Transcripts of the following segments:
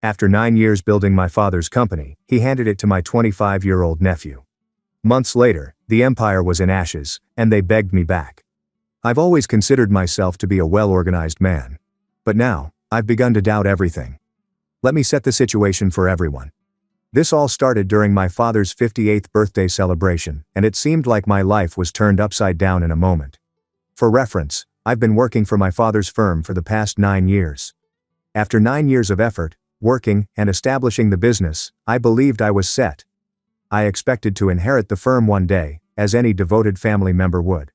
After 9 years building my father's company, he handed it to my 25-year-old nephew. Months later, the empire was in ashes, and they begged me back. I've always considered myself to be a well-organized man. But now, I've begun to doubt everything. Let me set the situation for everyone. This all started during my father's 58th birthday celebration, and it seemed like my life was turned upside down in a moment. For reference, I've been working for my father's firm for the past 9 years. After 9 years of effort, working, and establishing the business, I believed I was set. I expected to inherit the firm one day, as any devoted family member would.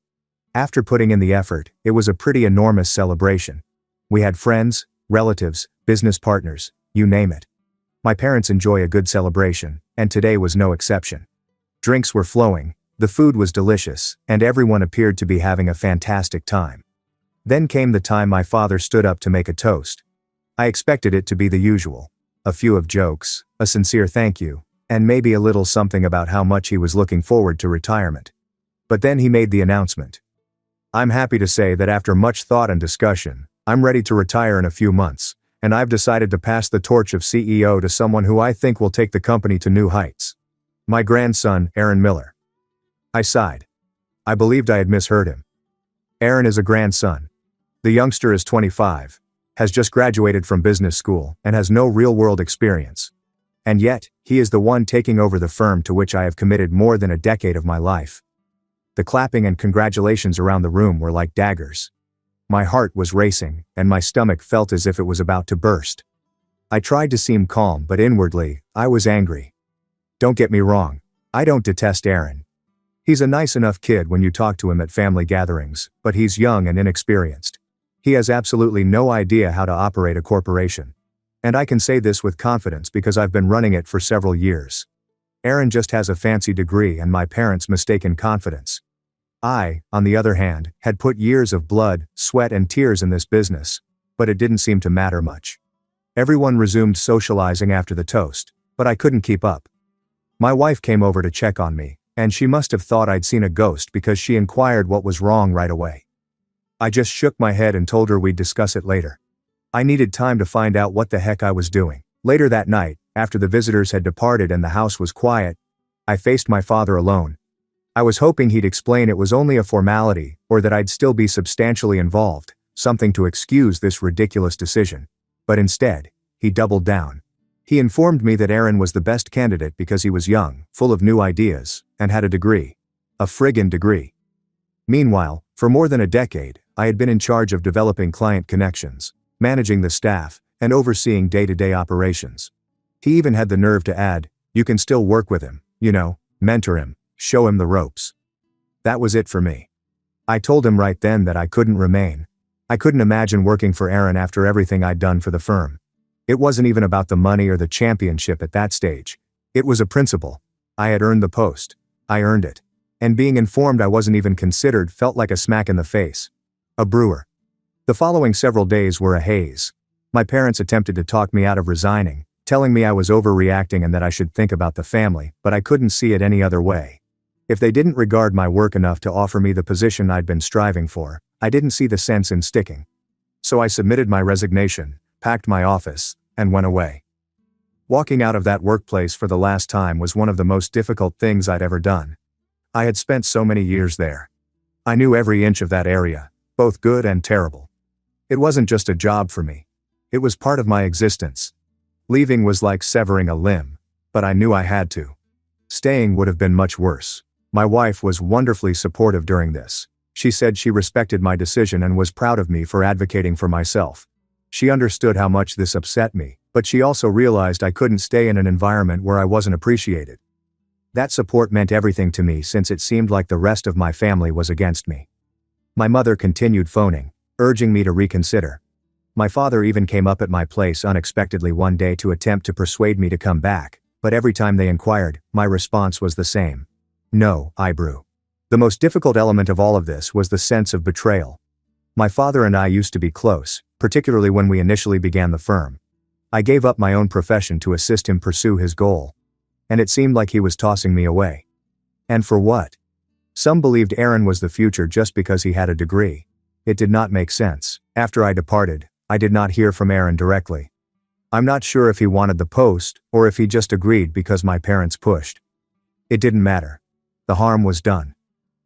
After putting in the effort, it was a pretty enormous celebration. We had friends, relatives, business partners, you name it. My parents enjoy a good celebration, and today was no exception. Drinks were flowing, the food was delicious, and everyone appeared to be having a fantastic time. Then came the time my father stood up to make a toast. I expected it to be the usual. A few of jokes, a sincere thank you, and maybe a little something about how much he was looking forward to retirement. But then he made the announcement. I'm happy to say that after much thought and discussion, I'm ready to retire in a few months, and I've decided to pass the torch of CEO to someone who I think will take the company to new heights. My grandson, Aaron Miller. I sighed. I believed I had misheard him. Aaron is a grandson. The youngster is 25, has just graduated from business school, and has no real-world experience. And yet, he is the one taking over the firm to which I have committed more than a decade of my life. The clapping and congratulations around the room were like daggers. My heart was racing, and my stomach felt as if it was about to burst. I tried to seem calm, but inwardly, I was angry. Don't get me wrong, I don't detest Aaron. He's a nice enough kid when you talk to him at family gatherings, but he's young and inexperienced. He has absolutely no idea how to operate a corporation. And I can say this with confidence because I've been running it for several years. Aaron just has a fancy degree and my parents' mistaken confidence. I, on the other hand, had put years of blood, sweat and tears in this business, but it didn't seem to matter much. Everyone resumed socializing after the toast, but I couldn't keep up. My wife came over to check on me, and she must have thought I'd seen a ghost because she inquired what was wrong right away. I just shook my head and told her we'd discuss it later. I needed time to find out what the heck I was doing. Later that night, after the visitors had departed and the house was quiet, I faced my father alone. I was hoping he'd explain it was only a formality, or that I'd still be substantially involved, something to excuse this ridiculous decision. But instead, he doubled down. He informed me that Aaron was the best candidate because he was young, full of new ideas, and had a degree. A friggin' degree. Meanwhile, for more than a decade, I had been in charge of developing client connections, managing the staff, and overseeing day-to-day operations. He even had the nerve to add, "You can still work with him, mentor him, show him the ropes." That was it for me. I told him right then that I couldn't remain. I couldn't imagine working for Aaron after everything I'd done for the firm. It wasn't even about the money or the championship at that stage. It was a principle. I had earned the post. I earned it. And being informed I wasn't even considered felt like a smack in the face. A brewer. The following several days were a haze. My parents attempted to talk me out of resigning, telling me I was overreacting and that I should think about the family, but I couldn't see it any other way. If they didn't regard my work enough to offer me the position I'd been striving for, I didn't see the sense in sticking. So I submitted my resignation, packed my office, and went away. Walking out of that workplace for the last time was one of the most difficult things I'd ever done. I had spent so many years there. I knew every inch of that area, both good and terrible. It wasn't just a job for me. It was part of my existence. Leaving was like severing a limb, but I knew I had to. Staying would have been much worse. My wife was wonderfully supportive during this. She said she respected my decision and was proud of me for advocating for myself. She understood how much this upset me, but she also realized I couldn't stay in an environment where I wasn't appreciated. That support meant everything to me since it seemed like the rest of my family was against me. My mother continued phoning, urging me to reconsider. My father even came up at my place unexpectedly one day to attempt to persuade me to come back, but every time they inquired, my response was the same. No, Ibru. The most difficult element of all of this was the sense of betrayal. My father and I used to be close, particularly when we initially began the firm. I gave up my own profession to assist him pursue his goal. And it seemed like he was tossing me away. And for what? Some believed Aaron was the future just because he had a degree. It did not make sense. After I departed, I did not hear from Aaron directly. I'm not sure if he wanted the post, or if he just agreed because my parents pushed. It didn't matter. The harm was done.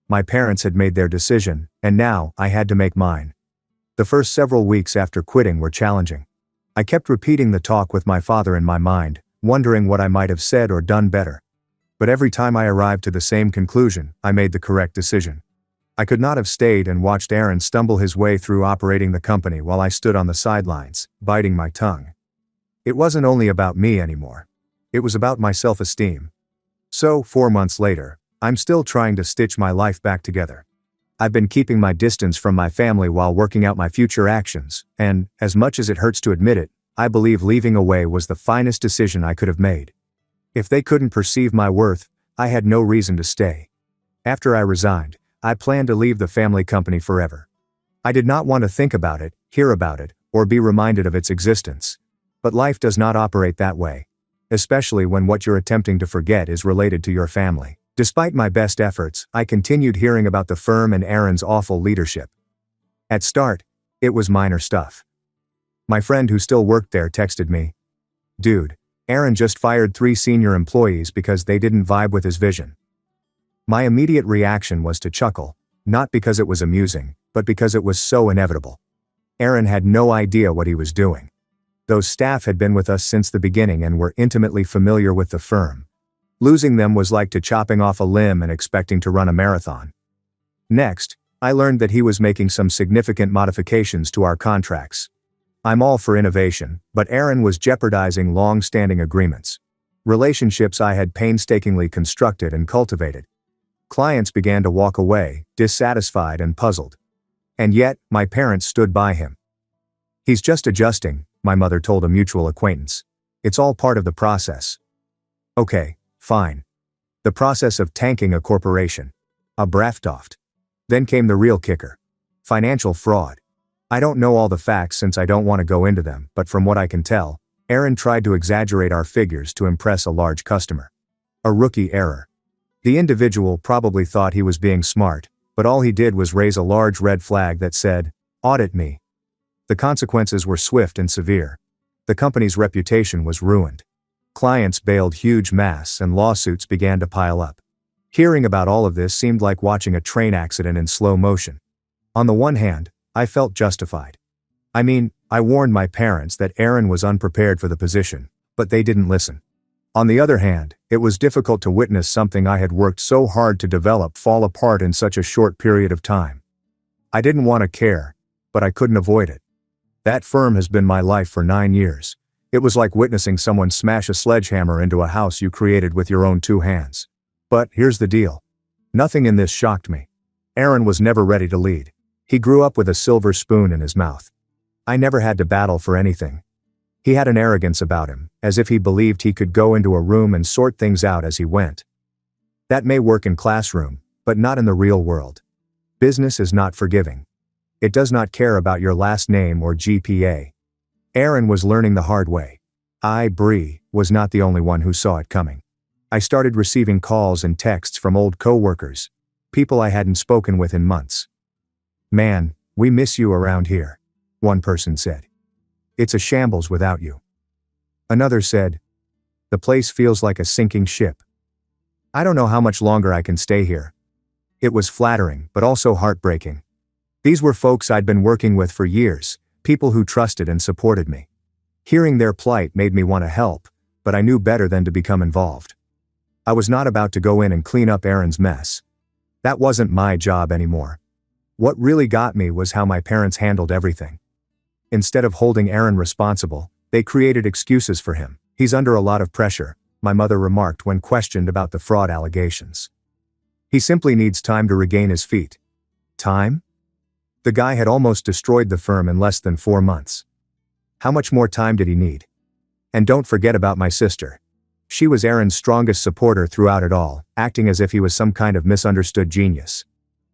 My parents had made their decision, and now I had to make mine. The first several weeks after quitting were challenging. I kept repeating the talk with my father in my mind, wondering what I might have said or done better. But every time I arrived to the same conclusion, I made the correct decision. I could not have stayed and watched Aaron stumble his way through operating the company while I stood on the sidelines, biting my tongue. It wasn't only about me anymore. It was about my self-esteem. So, 4 months later, I'm still trying to stitch my life back together. I've been keeping my distance from my family while working out my future actions, and, as much as it hurts to admit it, I believe leaving away was the finest decision I could have made. If they couldn't perceive my worth, I had no reason to stay. After I resigned, I planned to leave the family company forever. I did not want to think about it, hear about it, or be reminded of its existence. But life does not operate that way, especially when what you're attempting to forget is related to your family. Despite my best efforts, I continued hearing about the firm and Aaron's awful leadership. At start, it was minor stuff. My friend who still worked there texted me, "Dude, Aaron just fired 3 senior employees because they didn't vibe with his vision." My immediate reaction was to chuckle, not because it was amusing, but because it was so inevitable. Aaron had no idea what he was doing. Those staff had been with us since the beginning and were intimately familiar with the firm. Losing them was like to chopping off a limb and expecting to run a marathon. Next, I learned that he was making some significant modifications to our contracts. I'm all for innovation, but Aaron was jeopardizing long-standing agreements. Relationships I had painstakingly constructed and cultivated. Clients began to walk away, dissatisfied and puzzled. And yet, my parents stood by him. "He's just adjusting," my mother told a mutual acquaintance. "It's all part of the process." Okay, fine. The process of tanking a corporation. A Braftoft. Then came the real kicker. Financial fraud. I don't know all the facts since I don't want to go into them, but from what I can tell, Aaron tried to exaggerate our figures to impress a large customer. A rookie error. The individual probably thought he was being smart, but all he did was raise a large red flag that said, "Audit me." The consequences were swift and severe. The company's reputation was ruined. Clients bailed huge mass and lawsuits began to pile up. Hearing about all of this seemed like watching a train accident in slow motion. On the one hand, I felt justified. I mean, I warned my parents that Aaron was unprepared for the position, but they didn't listen. On the other hand, it was difficult to witness something I had worked so hard to develop fall apart in such a short period of time. I didn't want to care, but I couldn't avoid it. That firm has been my life for 9 years. It was like witnessing someone smash a sledgehammer into a house you created with your own 2 hands. But here's the deal. Nothing in this shocked me. Aaron was never ready to lead. He grew up with a silver spoon in his mouth. I never had to battle for anything. He had an arrogance about him, as if he believed he could go into a room and sort things out as he went. That may work in classroom, but not in the real world. Business is not forgiving. It does not care about your last name or GPA. Aaron was learning the hard way. Bree, was not the only one who saw it coming. I started receiving calls and texts from old co-workers, people I hadn't spoken with in months. "Man, we miss you around here," one person said. "It's a shambles without you." Another said, "The place feels like a sinking ship. I don't know how much longer I can stay here." It was flattering, but also heartbreaking. These were folks I'd been working with for years, people who trusted and supported me. Hearing their plight made me want to help, but I knew better than to become involved. I was not about to go in and clean up Aaron's mess. That wasn't my job anymore. What really got me was how my parents handled everything. Instead of holding Aaron responsible, they created excuses for him. "He's under a lot of pressure," my mother remarked when questioned about the fraud allegations. "He simply needs time to regain his feet." Time? The guy had almost destroyed the firm in less than 4 months. How much more time did he need? And don't forget about my sister. She was Aaron's strongest supporter throughout it all, acting as if he was some kind of misunderstood genius.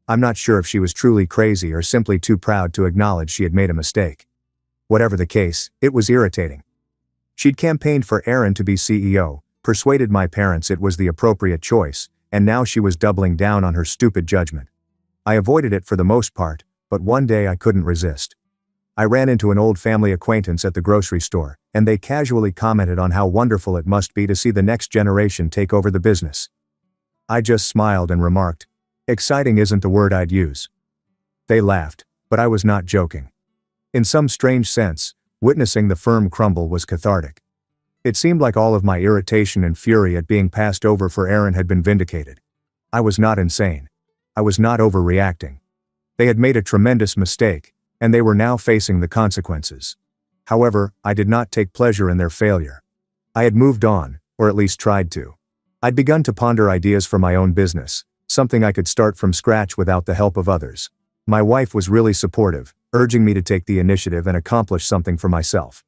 I'm not sure if she was truly crazy or simply too proud to acknowledge she had made a mistake. Whatever the case, it was irritating. She'd campaigned for Aaron to be CEO, persuaded my parents it was the appropriate choice, and now she was doubling down on her stupid judgment. I avoided it for the most part, but one day I couldn't resist. I ran into an old family acquaintance at the grocery store, and they casually commented on how wonderful it must be to see the next generation take over the business. I just smiled and remarked, "Exciting isn't the word I'd use." They laughed, but I was not joking. In some strange sense, witnessing the firm crumble was cathartic. It seemed like all of my irritation and fury at being passed over for Aaron had been vindicated. I was not insane. I was not overreacting. They had made a tremendous mistake, and they were now facing the consequences. However, I did not take pleasure in their failure. I had moved on, or at least tried to. I'd begun to ponder ideas for my own business, something I could start from scratch without the help of others. My wife was really supportive, urging me to take the initiative and accomplish something for myself.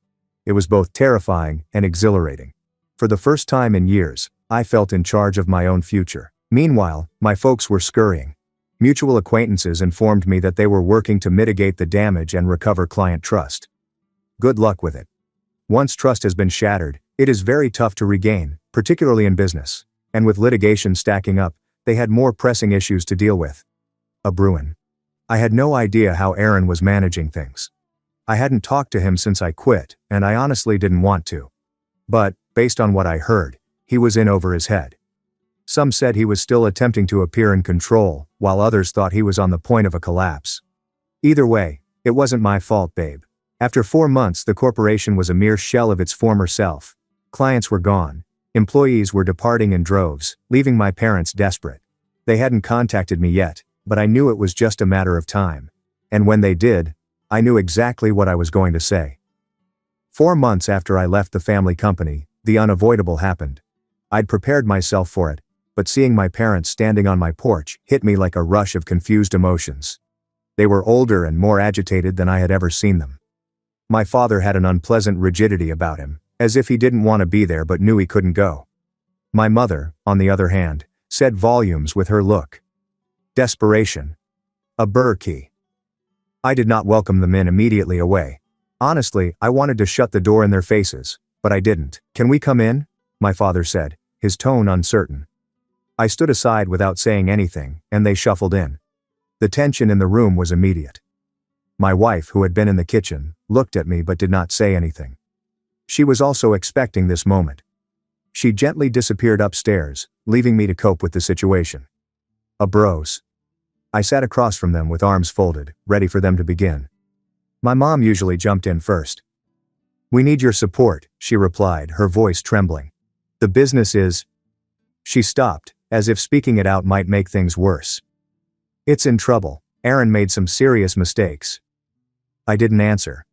It was both terrifying and exhilarating. For the first time in years, I felt in charge of my own future. Meanwhile, my folks were scurrying. Mutual acquaintances informed me that they were working to mitigate the damage and recover client trust. Good luck with it. Once trust has been shattered, it is very tough to regain, particularly in business. And with litigation stacking up, they had more pressing issues to deal with. A Bruin. I had no idea how Aaron was managing things. I hadn't talked to him since I quit, and I honestly didn't want to. But, based on what I heard, he was in over his head. Some said he was still attempting to appear in control, while others thought he was on the point of a collapse. Either way, it wasn't my fault, babe. After 4 months, the corporation was a mere shell of its former self. Clients were gone. Employees were departing in droves, leaving my parents desperate. They hadn't contacted me yet, but I knew it was just a matter of time. And when they did, I knew exactly what I was going to say. 4 months after I left the family company, the unavoidable happened. I'd prepared myself for it, but seeing my parents standing on my porch hit me like a rush of confused emotions. They were older and more agitated than I had ever seen them. My father had an unpleasant rigidity about him, as if he didn't want to be there but knew he couldn't go. My mother, on the other hand, said volumes with her look. Desperation. A burr key. I did not welcome them in immediately away. Honestly, I wanted to shut the door in their faces, but I didn't. "Can we come in?" my father said, his tone uncertain. I stood aside without saying anything, and they shuffled in. The tension in the room was immediate. My wife, who had been in the kitchen, looked at me but did not say anything. She was also expecting this moment. She gently disappeared upstairs, leaving me to cope with the situation. A bros. I sat across from them with arms folded, ready for them to begin. My mom usually jumped in first. "We need your support," she replied, her voice trembling. "The business is..." She stopped, as if speaking it out might make things worse. "It's in trouble. Aaron made some serious mistakes." I didn't answer.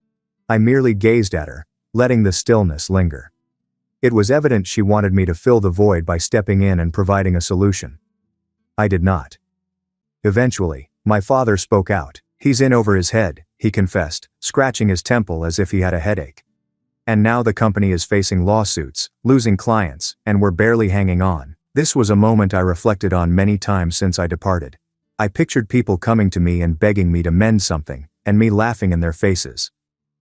I merely gazed at her, letting the stillness linger. It was evident she wanted me to fill the void by stepping in and providing a solution. I did not. Eventually, my father spoke out. "He's in over his head," he confessed, scratching his temple as if he had a headache. "And now the company is facing lawsuits, losing clients, and we're barely hanging on." This was a moment I reflected on many times since I departed. I pictured people coming to me and begging me to mend something, and me laughing in their faces.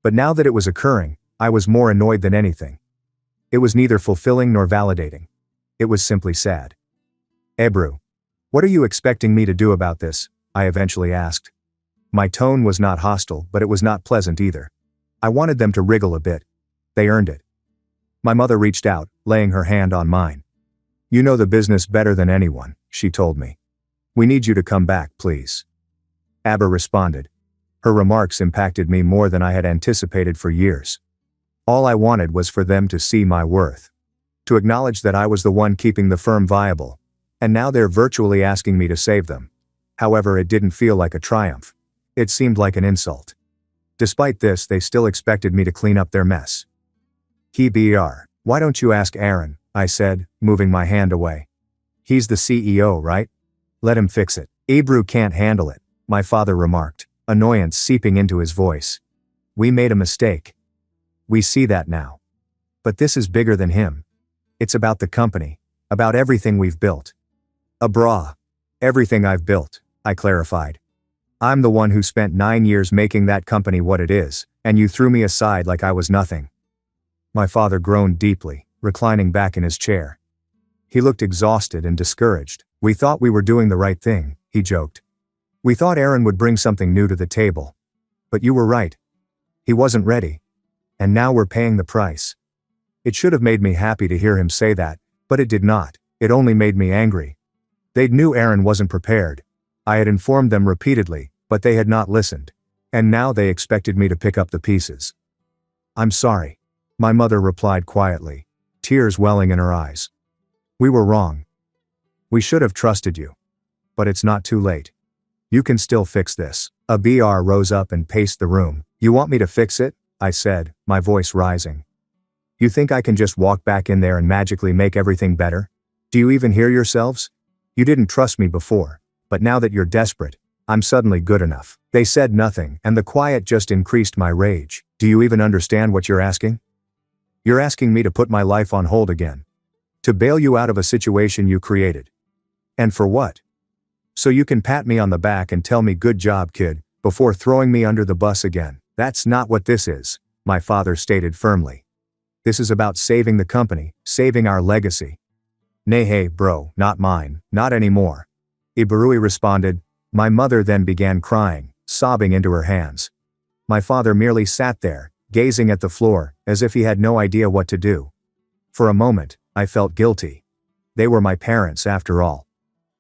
But now that it was occurring, I was more annoyed than anything. It was neither fulfilling nor validating. It was simply sad. "Ebru, what are you expecting me to do about this?" I eventually asked. My tone was not hostile, but it was not pleasant either. I wanted them to wriggle a bit. They earned it. My mother reached out, laying her hand on mine. "You know the business better than anyone," she told me. "We need you to come back, please." Abba responded. Her remarks impacted me more than I had anticipated for years. All I wanted was for them to see my worth. To acknowledge that I was the one keeping the firm viable. And now they're virtually asking me to save them. However, it didn't feel like a triumph. It seemed like an insult. Despite this, they still expected me to clean up their mess. "Why don't you ask Aaron?" I said, moving my hand away. "He's the CEO, right? Let him fix it." "Ebru can't handle it," my father remarked, annoyance seeping into his voice. "We made a mistake. We see that now. But this is bigger than him. It's about the company, about everything we've built." Everything I've built," I clarified. "I'm the one who spent 9 years making that company what it is, and you threw me aside like I was nothing." My father groaned deeply, reclining back in his chair. He looked exhausted and discouraged. "We thought we were doing the right thing," he joked. "We thought Aaron would bring something new to the table. But you were right. He wasn't ready. And now we're paying the price. It should have made me happy to hear him say that, but it did not. It only made me angry. They knew Aaron wasn't prepared. I had informed them repeatedly, but they had not listened. And now they expected me to pick up the pieces. I'm sorry. My mother replied quietly, tears welling in her eyes. We were wrong. We should have trusted you. But it's not too late. You can still fix this. A BR rose up and paced the room. You want me to fix it? I said, my voice rising. You think I can just walk back in there and magically make everything better? Do you even hear yourselves? You didn't trust me before, but now that you're desperate, I'm suddenly good enough. They said nothing, and the quiet just increased my rage. Do you even understand what you're asking? You're asking me to put my life on hold again. To bail you out of a situation you created. And for what? So you can pat me on the back and tell me good job, kid, before throwing me under the bus again. That's not what this is, my father stated firmly. This is about saving the company, saving our legacy. Nay hey bro, not mine, not anymore. Ibarui responded. My mother then began crying, sobbing into her hands. My father merely sat there, gazing at the floor, as if he had no idea what to do. For a moment, I felt guilty. They were my parents after all.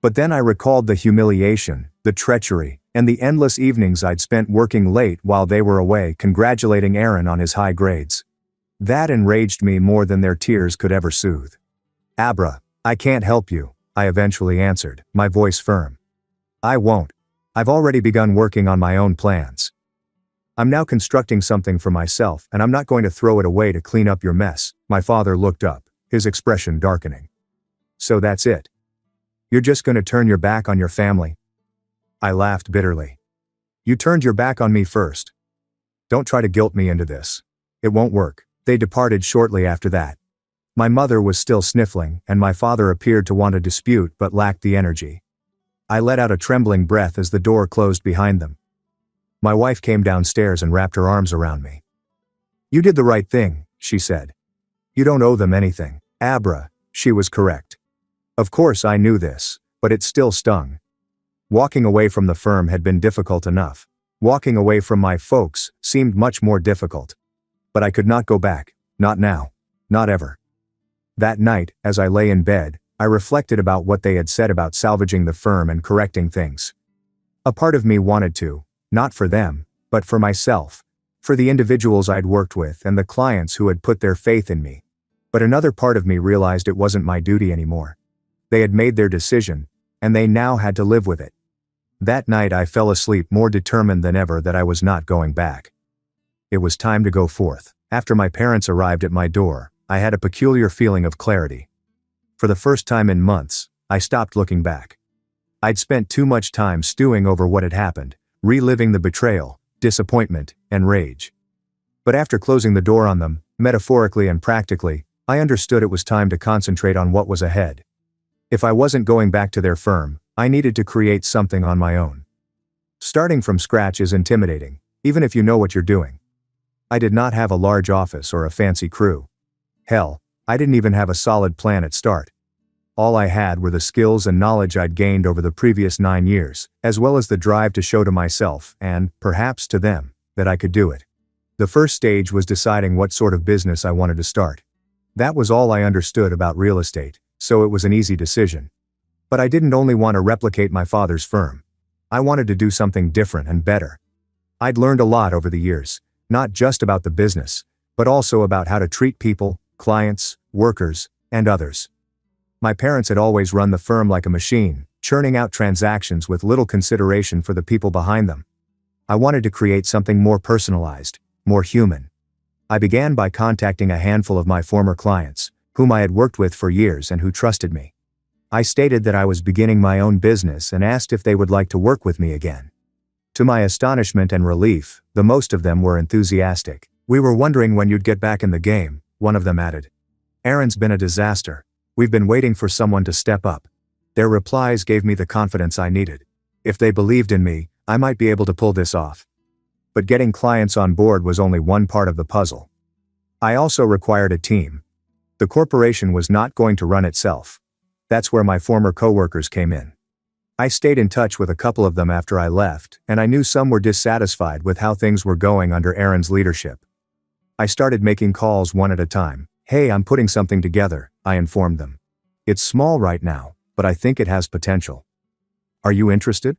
But then I recalled the humiliation, the treachery, and the endless evenings I'd spent working late while they were away congratulating Aaron on his high grades. That enraged me more than their tears could ever soothe. Abra, I can't help you, I eventually answered, my voice firm. I won't. I've already begun working on my own plans. I'm now constructing something for myself, and I'm not going to throw it away to clean up your mess. My father looked up, his expression darkening. So that's it. You're just going to turn your back on your family? I laughed bitterly. You turned your back on me first. Don't try to guilt me into this. It won't work. They departed shortly after that. My mother was still sniffling, and my father appeared to want to dispute but lacked the energy. I let out a trembling breath as the door closed behind them. My wife came downstairs and wrapped her arms around me. You did the right thing, she said. You don't owe them anything. Abra, she was correct. Of course I knew this, but it still stung. Walking away from the firm had been difficult enough. Walking away from my folks seemed much more difficult. But I could not go back, not now, not ever. That night, as I lay in bed, I reflected about what they had said about salvaging the firm and correcting things. A part of me wanted to, not for them, but for myself, for the individuals I'd worked with and the clients who had put their faith in me. But another part of me realized it wasn't my duty anymore. They had made their decision, and they now had to live with it. That night I fell asleep more determined than ever that I was not going back. It was time to go forth. After my parents arrived at my door, I had a peculiar feeling of clarity. For the first time in months, I stopped looking back. I'd spent too much time stewing over what had happened, reliving the betrayal, disappointment, and rage. But after closing the door on them, metaphorically and practically, I understood it was time to concentrate on what was ahead. If I wasn't going back to their firm, I needed to create something on my own. Starting from scratch is intimidating, even if you know what you're doing. I did not have a large office or a fancy crew. Hell, I didn't even have a solid plan at start. All I had were the skills and knowledge I'd gained over the previous 9 years, as well as the drive to show to myself, and, perhaps to them, that I could do it. The first stage was deciding what sort of business I wanted to start. That was all I understood about real estate, so it was an easy decision. But I didn't only want to replicate my father's firm. I wanted to do something different and better. I'd learned a lot over the years, not just about the business, but also about how to treat people, clients, workers, and others. My parents had always run the firm like a machine, churning out transactions with little consideration for the people behind them. I wanted to create something more personalized, more human. I began by contacting a handful of my former clients, whom I had worked with for years and who trusted me. I stated that I was beginning my own business and asked if they would like to work with me again. To my astonishment and relief, the most of them were enthusiastic. We were wondering when you'd get back in the game, one of them added. Aaron's been a disaster. We've been waiting for someone to step up. Their replies gave me the confidence I needed. If they believed in me, I might be able to pull this off. But getting clients on board was only one part of the puzzle. I also required a team. The corporation was not going to run itself. That's where my former coworkers came in. I stayed in touch with a couple of them after I left, and I knew some were dissatisfied with how things were going under Aaron's leadership. I started making calls one at a time. "Hey, I'm putting something together," I informed them. "It's small right now, but I think it has potential. Are you interested?"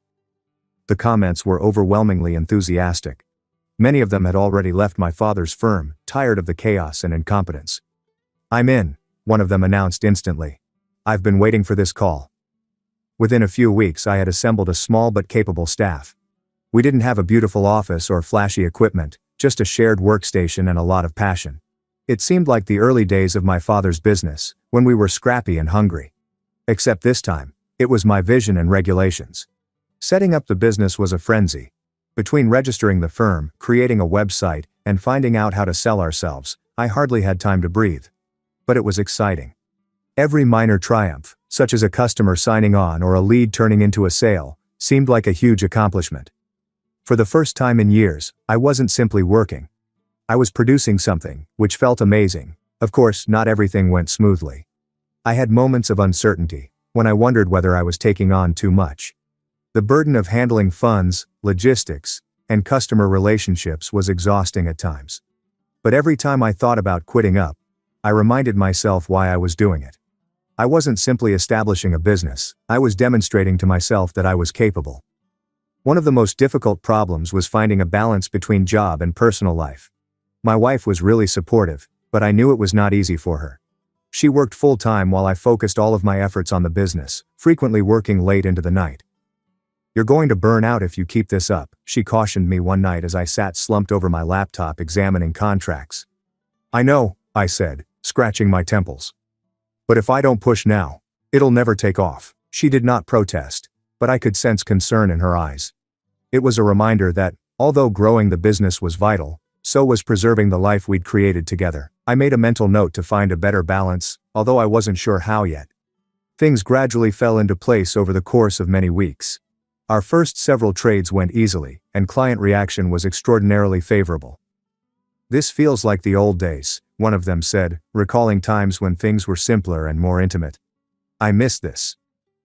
The comments were overwhelmingly enthusiastic. Many of them had already left my father's firm, tired of the chaos and incompetence. "I'm in," one of them announced instantly. "I've been waiting for this call." Within a few weeks I had assembled a small but capable staff. We didn't have a beautiful office or flashy equipment, just a shared workstation and a lot of passion. It seemed like the early days of my father's business, when we were scrappy and hungry. Except this time, it was my vision and regulations. Setting up the business was a frenzy. Between registering the firm, creating a website, and finding out how to sell ourselves, I hardly had time to breathe. But it was exciting. Every minor triumph, such as a customer signing on or a lead turning into a sale, seemed like a huge accomplishment. For the first time in years, I wasn't simply working. I was producing something, which felt amazing. Of course, not everything went smoothly. I had moments of uncertainty, when I wondered whether I was taking on too much. The burden of handling funds, logistics, and customer relationships was exhausting at times. But every time I thought about quitting up, I reminded myself why I was doing it. I wasn't simply establishing a business, I was demonstrating to myself that I was capable. One of the most difficult problems was finding a balance between job and personal life. My wife was really supportive, but I knew it was not easy for her. She worked full-time while I focused all of my efforts on the business, frequently working late into the night. "You're going to burn out if you keep this up," she cautioned me one night as I sat slumped over my laptop examining contracts. "I know," I said, scratching my temples. "But if I don't push now, it'll never take off." She did not protest, but I could sense concern in her eyes. It was a reminder that, although growing the business was vital, so was preserving the life we'd created together. I made a mental note to find a better balance, although I wasn't sure how yet. Things gradually fell into place over the course of many weeks. Our first several trades went easily, and client reaction was extraordinarily favorable. "This feels like the old days," one of them said, recalling times when things were simpler and more intimate. "I miss this."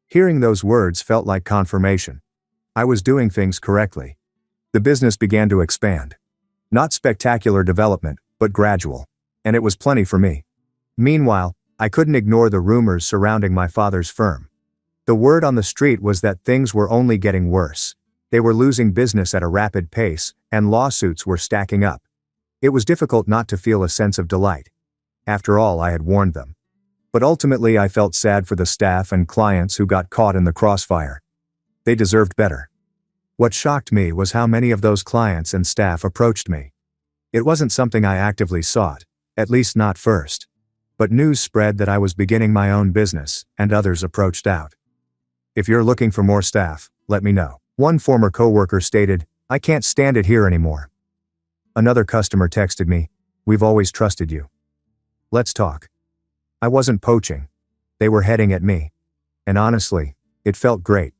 Hearing those words felt like confirmation. I was doing things correctly. The business began to expand. Not spectacular development, but gradual. And it was plenty for me. Meanwhile, I couldn't ignore the rumors surrounding my father's firm. The word on the street was that things were only getting worse. They were losing business at a rapid pace, and lawsuits were stacking up. It was difficult not to feel a sense of delight. After all, I had warned them. But ultimately I felt sad for the staff and clients who got caught in the crossfire. They deserved better. What shocked me was how many of those clients and staff approached me. It wasn't something I actively sought, at least not first. But news spread that I was beginning my own business, and others approached out. "If you're looking for more staff, let me know." One former coworker stated, "I can't stand it here anymore." Another customer texted me, "We've always trusted you. Let's talk." I wasn't poaching. They were heading at me. And honestly, it felt great.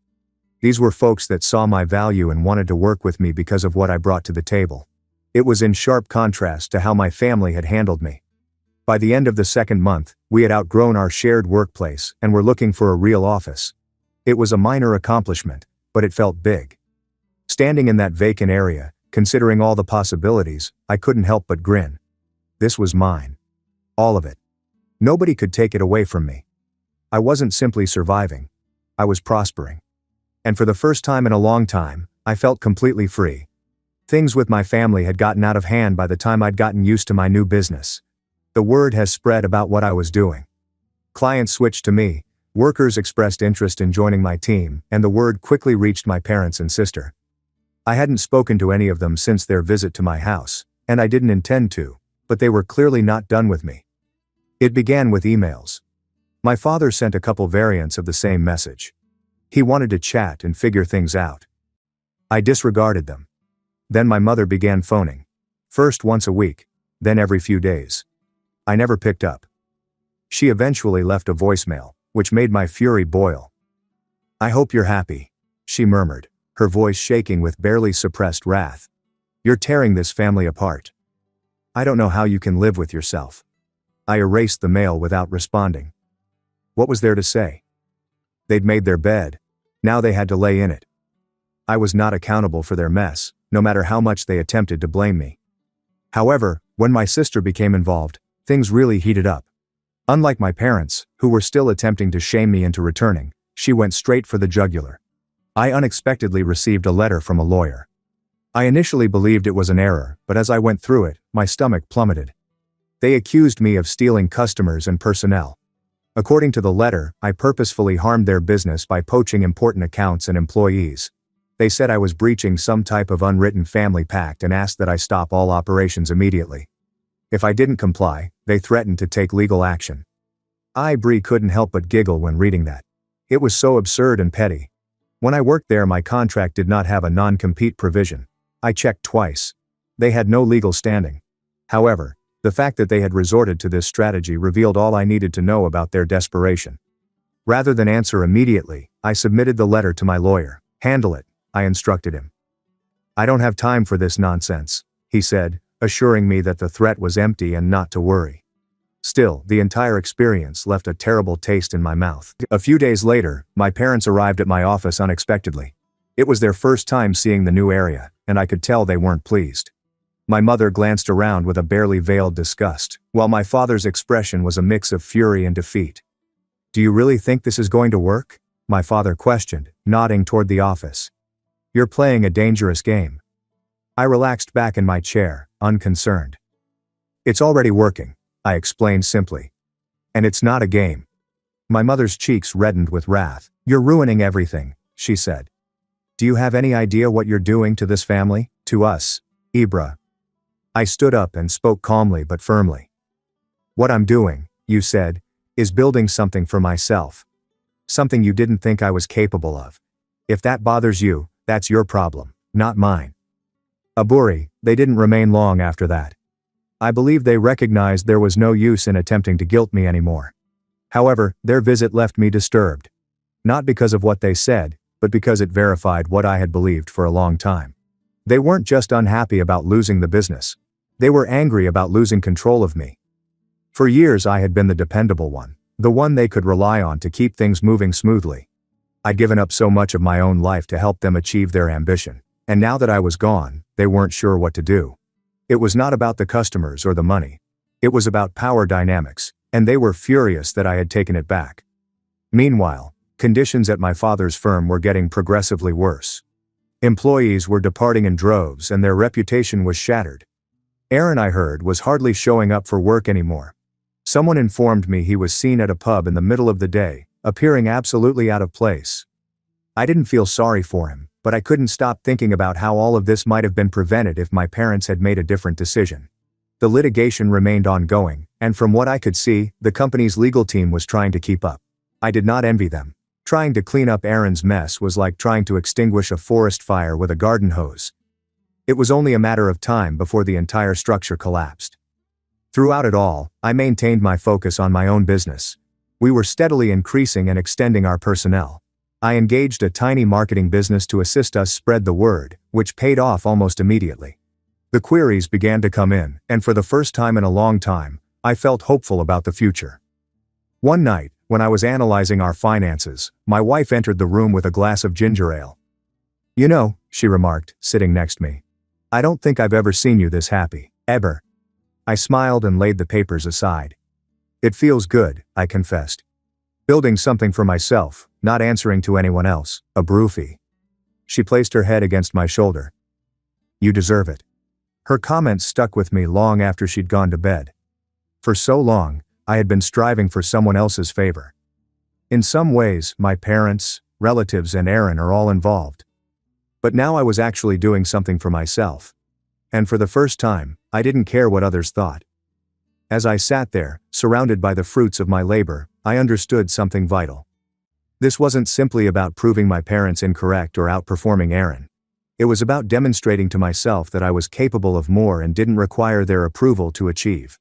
These were folks that saw my value and wanted to work with me because of what I brought to the table. It was in sharp contrast to how my family had handled me. By the end of the second month, we had outgrown our shared workplace and were looking for a real office. It was a minor accomplishment, but it felt big. Standing in that vacant area, considering all the possibilities, I couldn't help but grin. This was mine. All of it. Nobody could take it away from me. I wasn't simply surviving. I was prospering. And for the first time in a long time, I felt completely free. Things with my family had gotten out of hand by the time I'd gotten used to my new business. The word has spread about what I was doing. Clients switched to me, workers expressed interest in joining my team, and the word quickly reached my parents and sister. I hadn't spoken to any of them since their visit to my house, and I didn't intend to, but they were clearly not done with me. It began with emails. My father sent a couple variants of the same message. He wanted to chat and figure things out. I disregarded them. Then my mother began phoning. First once a week, then every few days. I never picked up. She eventually left a voicemail, which made my fury boil. "I hope you're happy," she murmured, her voice shaking with barely suppressed wrath. "You're tearing this family apart. I don't know how you can live with yourself." I erased the mail without responding. What was there to say? They'd made their bed. Now they had to lay in it. I was not accountable for their mess, no matter how much they attempted to blame me. However, when my sister became involved, things really heated up. Unlike my parents, who were still attempting to shame me into returning, she went straight for the jugular. I unexpectedly received a letter from a lawyer. I initially believed it was an error, but as I went through it, my stomach plummeted. They accused me of stealing customers and personnel. According to the letter, I purposefully harmed their business by poaching important accounts and employees. They said I was breaching some type of unwritten family pact and asked that I stop all operations immediately. If I didn't comply, they threatened to take legal action. Bree couldn't help but giggle when reading that. It was so absurd and petty. When I worked there, my contract did not have a non-compete provision. I checked twice. They had no legal standing. However, the fact that they had resorted to this strategy revealed all I needed to know about their desperation. Rather than answer immediately, I submitted the letter to my lawyer. "Handle it," I instructed him. "I don't have time for this nonsense," he said, assuring me that the threat was empty and not to worry. Still, the entire experience left a terrible taste in my mouth. A few days later, my parents arrived at my office unexpectedly. It was their first time seeing the new area, and I could tell they weren't pleased. My mother glanced around with a barely veiled disgust, while my father's expression was a mix of fury and defeat. "Do you really think this is going to work?" my father questioned, nodding toward the office. "You're playing a dangerous game." I relaxed back in my chair, unconcerned. "It's already working," I explained simply. "And it's not a game." My mother's cheeks reddened with wrath. "You're ruining everything," she said. "Do you have any idea what you're doing to this family, to us, Ibra?" I stood up and spoke calmly but firmly. "What I'm doing," you said, "is building something for myself. Something you didn't think I was capable of. If that bothers you, that's your problem, not mine." Aburi, they didn't remain long after that. I believe they recognized there was no use in attempting to guilt me anymore. However, their visit left me disturbed. Not because of what they said, but because it verified what I had believed for a long time. They weren't just unhappy about losing the business. They were angry about losing control of me. For years I had been the dependable one, the one they could rely on to keep things moving smoothly. I'd given up so much of my own life to help them achieve their ambition, and now that I was gone, they weren't sure what to do. It was not about the customers or the money. It was about power dynamics, and they were furious that I had taken it back. Meanwhile, conditions at my father's firm were getting progressively worse. Employees were departing in droves and their reputation was shattered. Aaron, I heard, was hardly showing up for work anymore. Someone informed me he was seen at a pub in the middle of the day, appearing absolutely out of place. I didn't feel sorry for him, but I couldn't stop thinking about how all of this might have been prevented if my parents had made a different decision. The litigation remained ongoing, and from what I could see, the company's legal team was trying to keep up. I did not envy them. Trying to clean up Aaron's mess was like trying to extinguish a forest fire with a garden hose. It was only a matter of time before the entire structure collapsed. Throughout it all, I maintained my focus on my own business. We were steadily increasing and extending our personnel. I engaged a tiny marketing business to assist us spread the word, which paid off almost immediately. The queries began to come in, and for the first time in a long time, I felt hopeful about the future. One night, when I was analyzing our finances, my wife entered the room with a glass of ginger ale. "You know," she remarked, sitting next to me, "I don't think I've ever seen you this happy, ever." I smiled and laid the papers aside. "It feels good," I confessed. "Building something for myself, not answering to anyone else, a broofy." She placed her head against my shoulder. "You deserve it." Her comments stuck with me long after she'd gone to bed. For so long, I had been striving for someone else's favor. In some ways, my parents, relatives, and Aaron are all involved. But now I was actually doing something for myself. And for the first time, I didn't care what others thought. As I sat there, surrounded by the fruits of my labor, I understood something vital. This wasn't simply about proving my parents incorrect or outperforming Aaron. It was about demonstrating to myself that I was capable of more and didn't require their approval to achieve.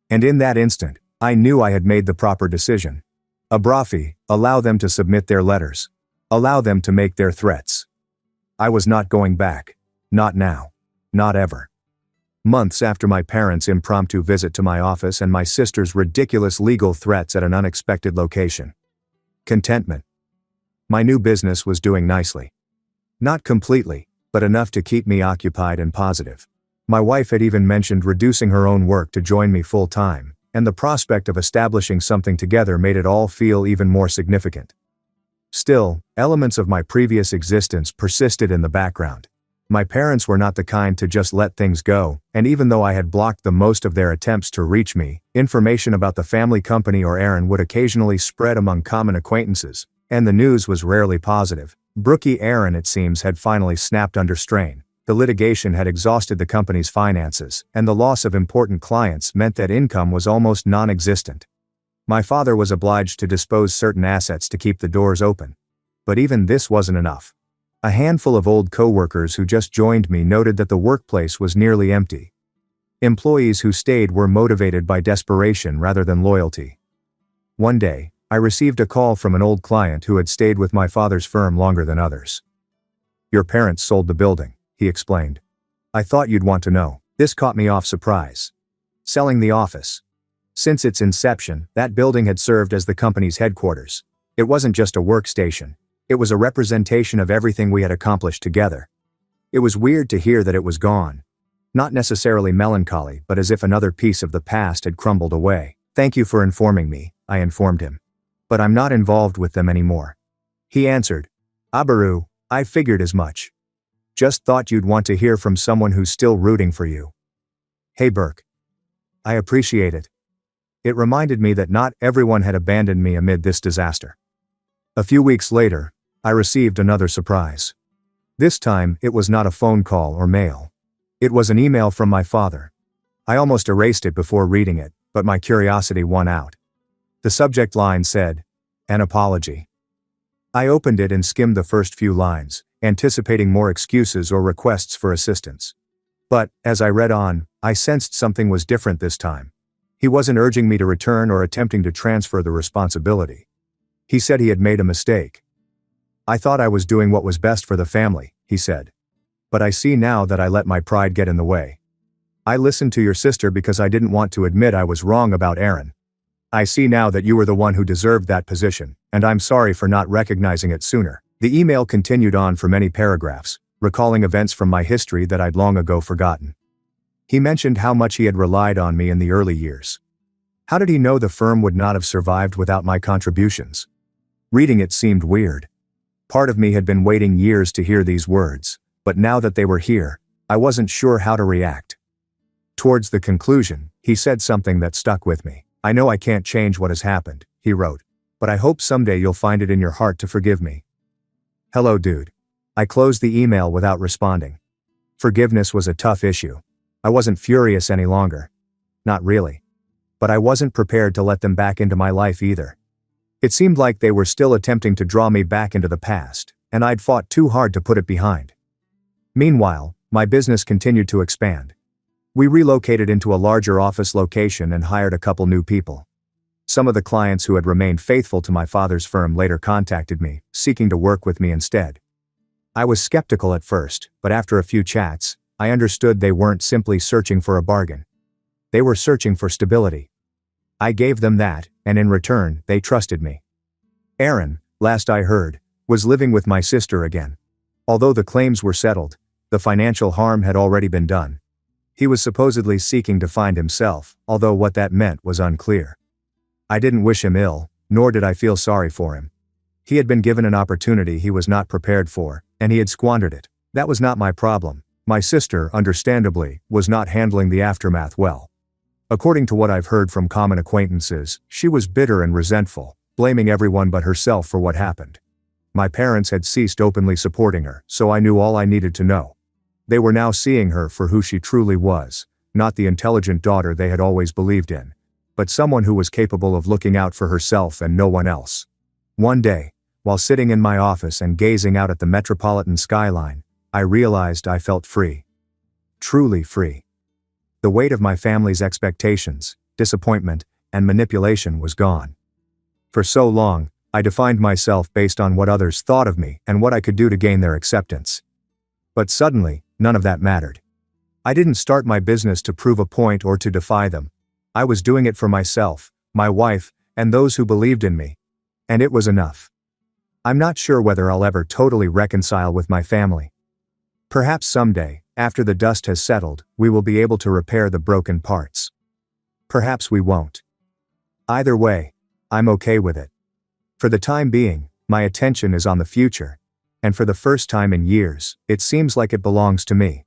And in that instant, I knew I had made the proper decision. Abrafi, allow them to submit their letters. Allow them to make their threats. I was not going back. Not now. Not ever. Months after my parents' impromptu visit to my office and my sister's ridiculous legal threats at an unexpected location. Contentment. My new business was doing nicely. Not completely, but enough to keep me occupied and positive. My wife had even mentioned reducing her own work to join me full-time, and the prospect of establishing something together made it all feel even more significant. Still, elements of my previous existence persisted in the background. My parents were not the kind to just let things go, and even though I had blocked the most of their attempts to reach me, information about the family company or Aaron would occasionally spread among common acquaintances, and the news was rarely positive. Brookie Aaron, it seems, had finally snapped under strain. The litigation had exhausted the company's finances, and the loss of important clients meant that income was almost non-existent. My father was obliged to dispose certain assets to keep the doors open. But even this wasn't enough. A handful of old co-workers who just joined me noted that the workplace was nearly empty. Employees who stayed were motivated by desperation rather than loyalty. One day, I received a call from an old client who had stayed with my father's firm longer than others. "Your parents sold the building," he explained. "I thought you'd want to know." This caught me off surprise. Selling the office. Since its inception, that building had served as the company's headquarters. It wasn't just a workstation. It was a representation of everything we had accomplished together. It was weird to hear that it was gone. Not necessarily melancholy, but as if another piece of the past had crumbled away. "Thank you for informing me," I informed him. "But I'm not involved with them anymore." He answered, "Abaru, I figured as much. Just thought you'd want to hear from someone who's still rooting for you." Hey Burke. I appreciate it. It reminded me that not everyone had abandoned me amid this disaster. A few weeks later, I received another surprise. This time, it was not a phone call or mail. It was an email from my father. I almost erased it before reading it, but my curiosity won out. The subject line said, "An apology." I opened it and skimmed the first few lines, anticipating more excuses or requests for assistance. But, as I read on, I sensed something was different this time. He wasn't urging me to return or attempting to transfer the responsibility. He said he had made a mistake. "I thought I was doing what was best for the family," he said. "But I see now that I let my pride get in the way. I listened to your sister because I didn't want to admit I was wrong about Aaron. I see now that you were the one who deserved that position, and I'm sorry for not recognizing it sooner." The email continued on for many paragraphs, recalling events from my history that I'd long ago forgotten. He mentioned how much he had relied on me in the early years. How did he know the firm would not have survived without my contributions? Reading it seemed weird. Part of me had been waiting years to hear these words, but now that they were here, I wasn't sure how to react. Towards the conclusion, he said something that stuck with me. "I know I can't change what has happened," he wrote, "but I hope someday you'll find it in your heart to forgive me." Hello, dude. I closed the email without responding. Forgiveness was a tough issue. I wasn't furious any longer. Not really. But I wasn't prepared to let them back into my life either. It seemed like they were still attempting to draw me back into the past, and I'd fought too hard to put it behind. Meanwhile, my business continued to expand. We relocated into a larger office location and hired a couple new people. Some of the clients who had remained faithful to my father's firm later contacted me, seeking to work with me instead. I was skeptical at first, but after a few chats, I understood they weren't simply searching for a bargain. They were searching for stability. I gave them that, and in return, they trusted me. Aaron, last I heard, was living with my sister again. Although the claims were settled, the financial harm had already been done. He was supposedly seeking to find himself, although what that meant was unclear. I didn't wish him ill, nor did I feel sorry for him. He had been given an opportunity he was not prepared for, and he had squandered it. That was not my problem. My sister, understandably, was not handling the aftermath well. According to what I've heard from common acquaintances, she was bitter and resentful, blaming everyone but herself for what happened. My parents had ceased openly supporting her, so I knew all I needed to know. They were now seeing her for who she truly was, not the intelligent daughter they had always believed in, but someone who was capable of looking out for herself and no one else. One day, while sitting in my office and gazing out at the metropolitan skyline, I realized I felt free. Truly free. The weight of my family's expectations, disappointment, and manipulation was gone. For so long, I defined myself based on what others thought of me and what I could do to gain their acceptance. But suddenly, none of that mattered. I didn't start my business to prove a point or to defy them. I was doing it for myself, my wife, and those who believed in me. And it was enough. I'm not sure whether I'll ever totally reconcile with my family. Perhaps someday, after the dust has settled, we will be able to repair the broken parts. Perhaps we won't. Either way, I'm okay with it. For the time being, my attention is on the future. And for the first time in years, it seems like it belongs to me.